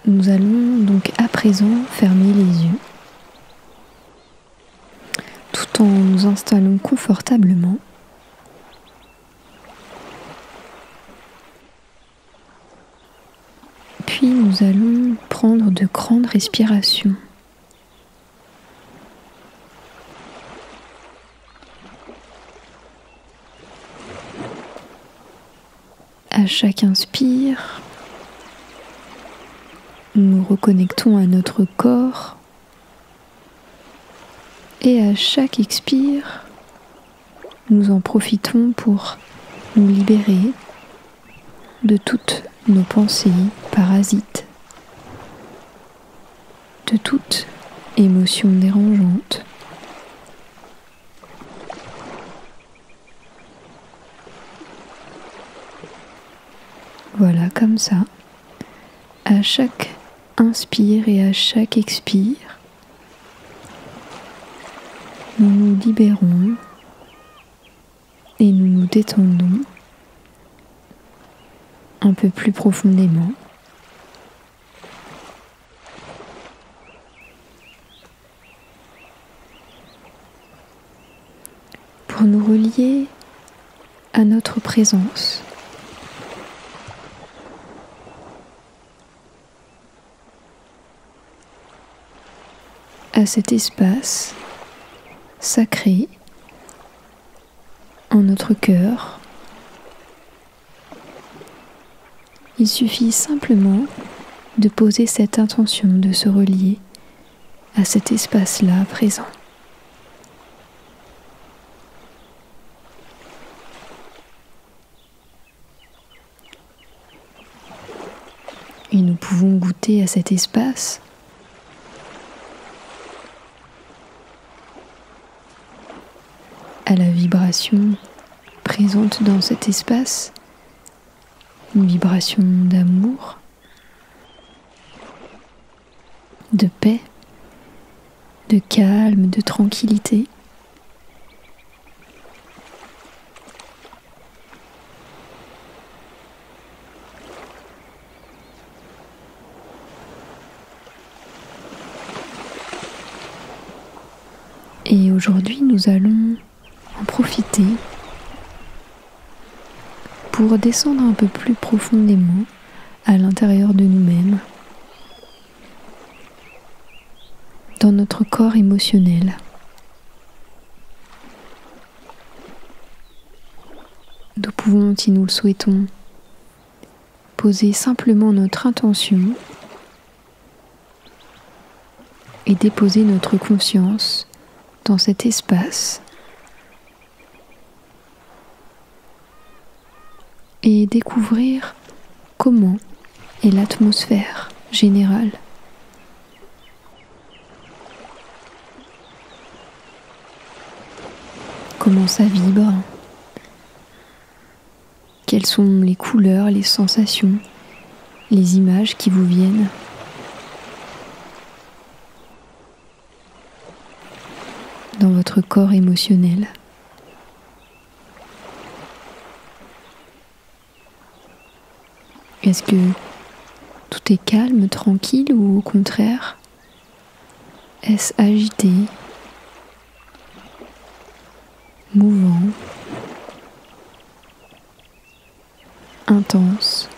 Nous allons donc à présent fermer les yeux, tout en nous installant confortablement. Puis nous allons prendre de grandes respirations. À chaque inspire, nous nous reconnectons à notre corps et à chaque expire, nous en profitons pour nous libérer de toutes nos pensées parasites, de toute émotion dérangeante. Voilà, comme ça, à chaque inspire et à chaque expire, nous nous libérons et nous nous détendons un peu plus profondément. Pour nous relier à notre présence. À cet espace sacré en notre cœur. Il suffit simplement de poser cette intention de se relier à cet espace-là présent. Et nous pouvons goûter à cet espace à la vibration présente dans cet espace, une vibration d'amour, de paix, de calme, de tranquillité. Et aujourd'hui, nous allons en profiter pour descendre un peu plus profondément à l'intérieur de nous-mêmes, dans notre corps émotionnel. Nous pouvons, si nous le souhaitons, poser simplement notre intention et déposer notre conscience dans cet espace et découvrir comment est l'atmosphère générale. Comment ça vibre, quelles sont les couleurs, les sensations, les images qui vous viennent. Dans votre corps émotionnel. Est-ce que tout est calme, tranquille ou au contraire, est-ce agité, mouvant, intense?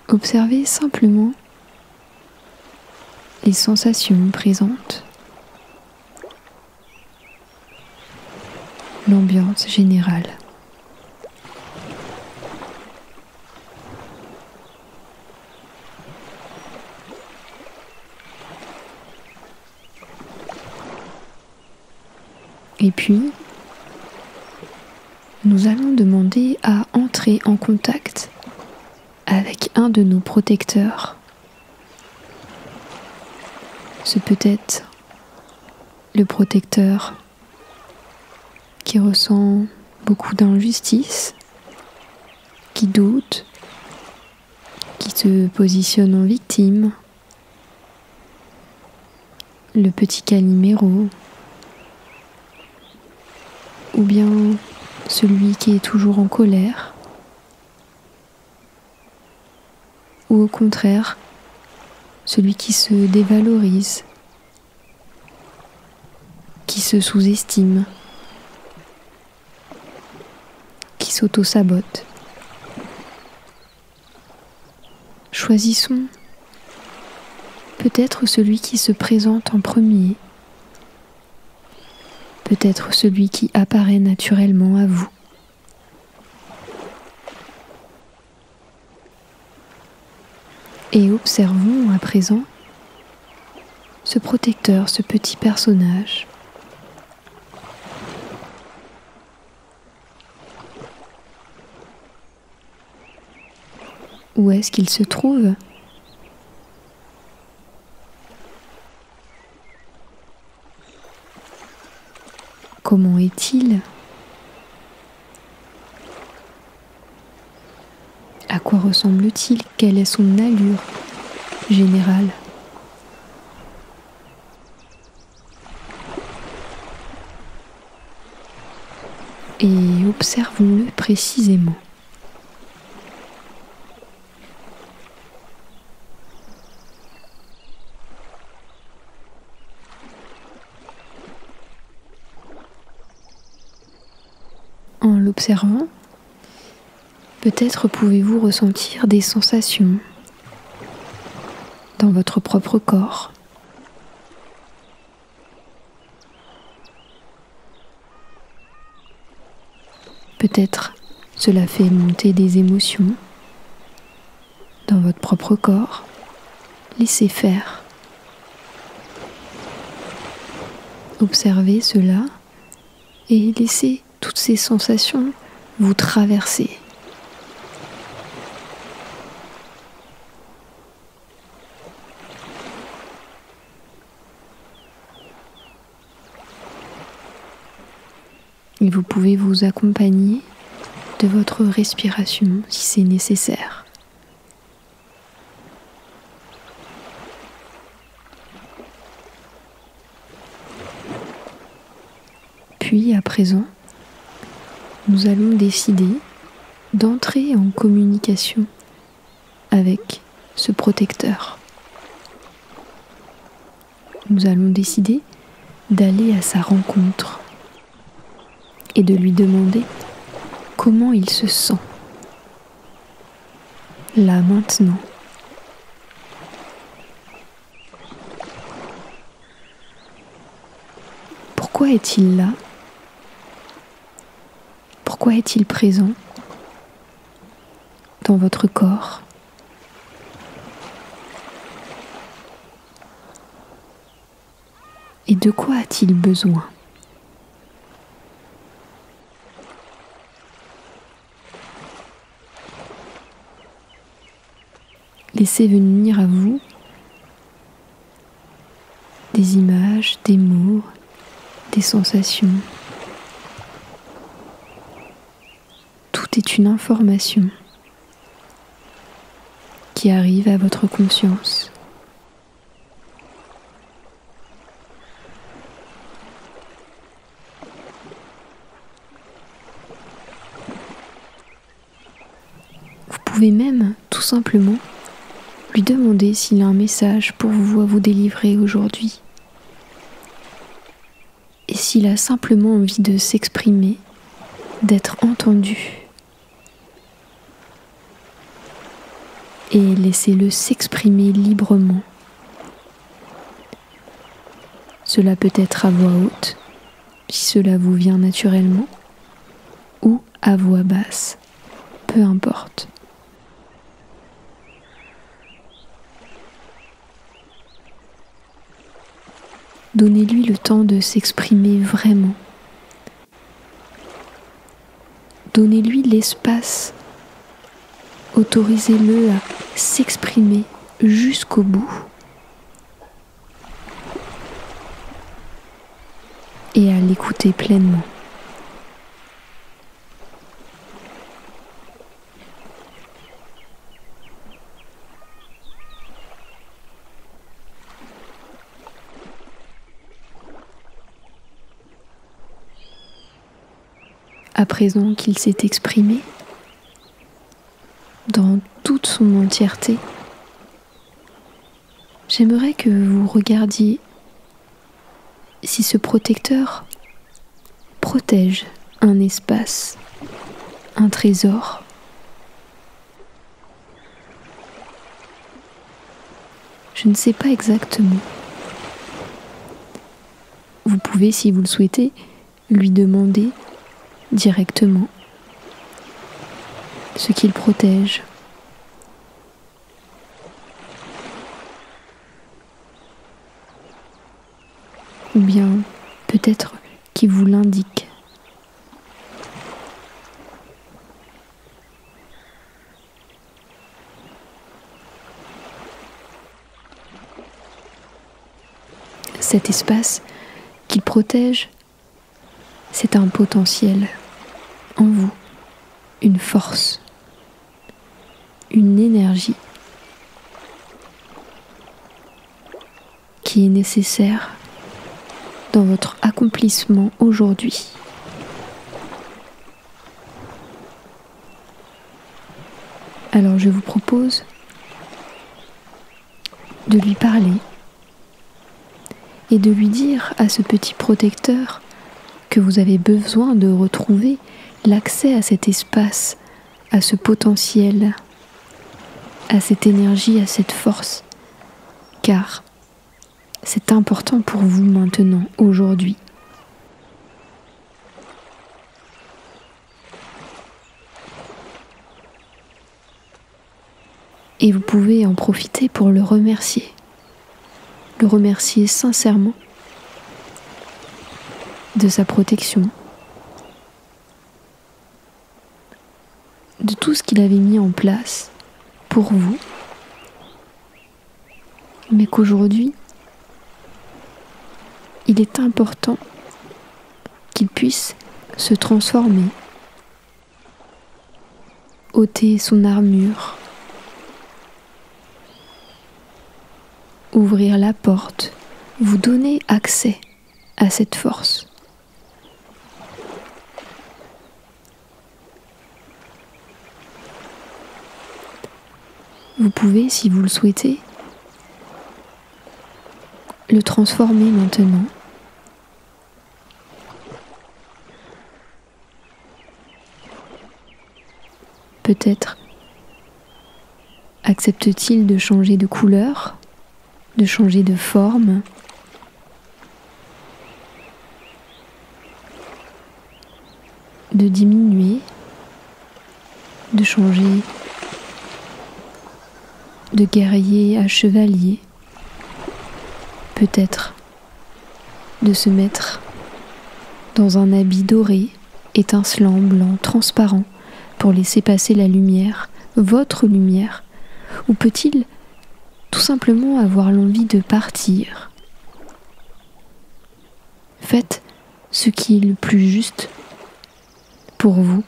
Observez simplement les sensations présentes, l'ambiance générale. Et puis, nous allons demander à entrer en contact avec un de nos protecteurs. Ce peut être le protecteur qui ressent beaucoup d'injustice, qui doute, qui se positionne en victime, le petit Calimero, ou bien celui qui est toujours en colère, ou au contraire, celui qui se dévalorise, qui se sous-estime, qui s'auto-sabote. Choisissons peut-être celui qui se présente en premier, peut-être celui qui apparaît naturellement à vous. Et observons à présent ce protecteur, ce petit personnage. Où est-ce qu'il se trouve ? Comment est-il ? À quoi ressemble-t-il ? Quelle est son allure générale ? Et observons-le précisément. En l'observant, peut-être pouvez-vous ressentir des sensations dans votre propre corps. Peut-être cela fait monter des émotions dans votre propre corps. Laissez faire. Observez cela et laissez toutes ces sensations vous traverser. Et vous pouvez vous accompagner de votre respiration si c'est nécessaire. Puis à présent, nous allons décider d'entrer en communication avec ce protecteur. Nous allons décider d'aller à sa rencontre et de lui demander comment il se sent, là maintenant. Pourquoi est-il là ? Pourquoi est-il présent dans votre corps ? Et de quoi a-t-il besoin ? Laissez venir à vous des images, des mots, des sensations. Tout est une information qui arrive à votre conscience. Vous pouvez même, tout simplement, lui demander s'il a un message pour vous à vous délivrer aujourd'hui. Et s'il a simplement envie de s'exprimer, d'être entendu. Et laissez-le s'exprimer librement. Cela peut être à voix haute, si cela vous vient naturellement, ou à voix basse, peu importe. Donnez-lui le temps de s'exprimer vraiment. Donnez-lui l'espace. Autorisez-le à s'exprimer jusqu'au bout. Et à l'écouter pleinement. À présent qu'il s'est exprimé, dans toute son entièreté, j'aimerais que vous regardiez si ce protecteur protège un espace, un trésor. Je ne sais pas exactement. Vous pouvez, si vous le souhaitez, lui demander directement ce qu'il protège. Ou bien peut-être qu'il vous l'indique. Cet espace qu'il protège, c'est un potentiel en vous, une force, une énergie qui est nécessaire dans votre accomplissement aujourd'hui. Alors je vous propose de lui parler et de lui dire à ce petit protecteur que vous avez besoin de retrouver l'accès à cet espace, à ce potentiel, à cette énergie, à cette force, car c'est important pour vous maintenant, aujourd'hui. Et vous pouvez en profiter pour le remercier sincèrement de sa protection, de tout ce qu'il avait mis en place pour vous, mais qu'aujourd'hui, il est important qu'il puisse se transformer, ôter son armure, ouvrir la porte, vous donner accès à cette force. Vous pouvez, si vous le souhaitez, le transformer maintenant. Peut-être accepte-t-il de changer de couleur, de changer de forme, de diminuer, de changer de guerrier à chevalier, peut-être de se mettre dans un habit doré, étincelant, blanc, transparent, pour laisser passer la lumière, votre lumière, ou peut-il tout simplement avoir l'envie de partir? Faites ce qui est le plus juste pour vous.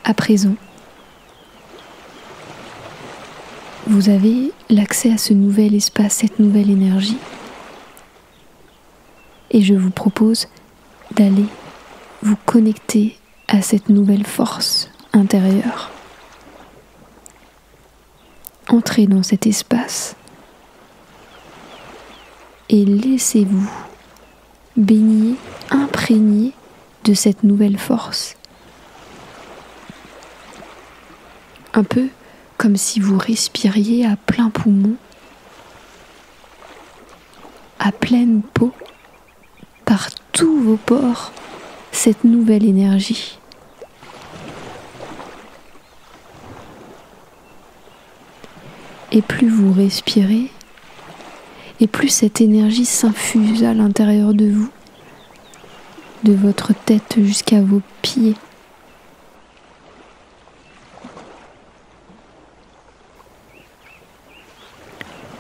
À présent, vous avez l'accès à ce nouvel espace, cette nouvelle énergie. Et je vous propose d'aller vous connecter à cette nouvelle force intérieure. Entrez dans cet espace et laissez-vous baigner, imprégner de cette nouvelle force. Un peu comme si vous respiriez à plein poumon, à pleine peau, par tous vos pores, cette nouvelle énergie. Et plus vous respirez, et plus cette énergie s'infuse à l'intérieur de vous, de votre tête jusqu'à vos pieds.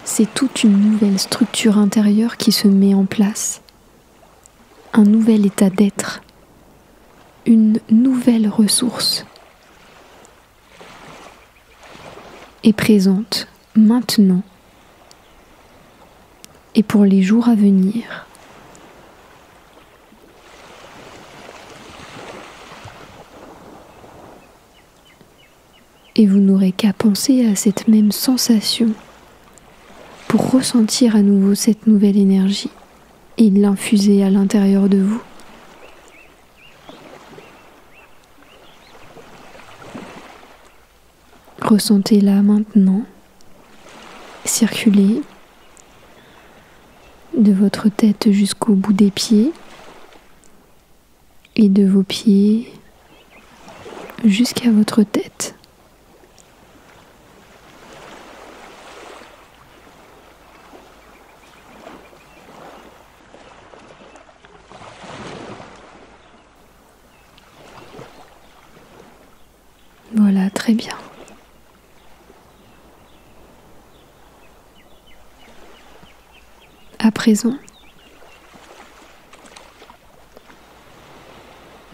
C'est toute une nouvelle structure intérieure qui se met en place. un nouvel état d'être, une nouvelle ressource est présente maintenant et pour les jours à venir. Et vous n'aurez qu'à penser à cette même sensation pour ressentir à nouveau cette nouvelle énergie et l'infuser à l'intérieur de vous. Ressentez-la maintenant circuler de votre tête jusqu'au bout des pieds et de vos pieds jusqu'à votre tête. Voilà, très bien. À présent,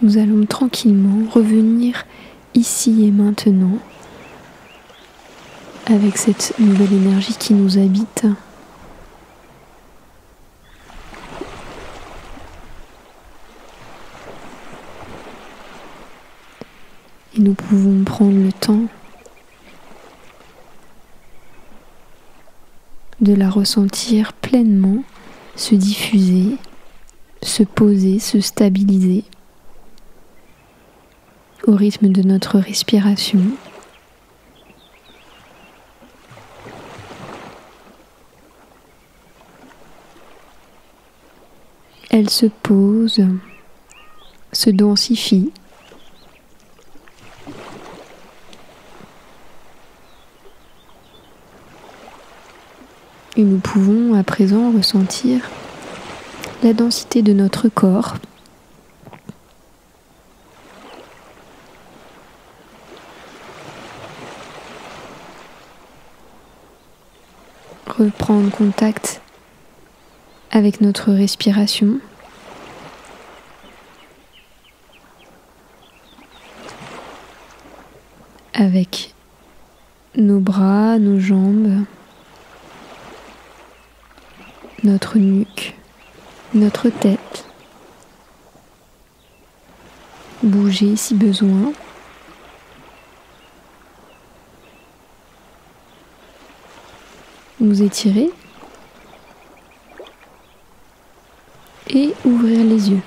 nous allons tranquillement revenir ici et maintenant avec cette nouvelle énergie qui nous habite. Et nous pouvons prendre le temps de la ressentir pleinement, se diffuser, se poser, se stabiliser au rythme de notre respiration. Elle se pose, se densifie. Et nous pouvons à présent ressentir la densité de notre corps. Reprendre contact avec notre respiration. Avec nos bras, nos jambes, notre nuque, notre tête. Bouger si besoin. Nous étirer et ouvrir les yeux.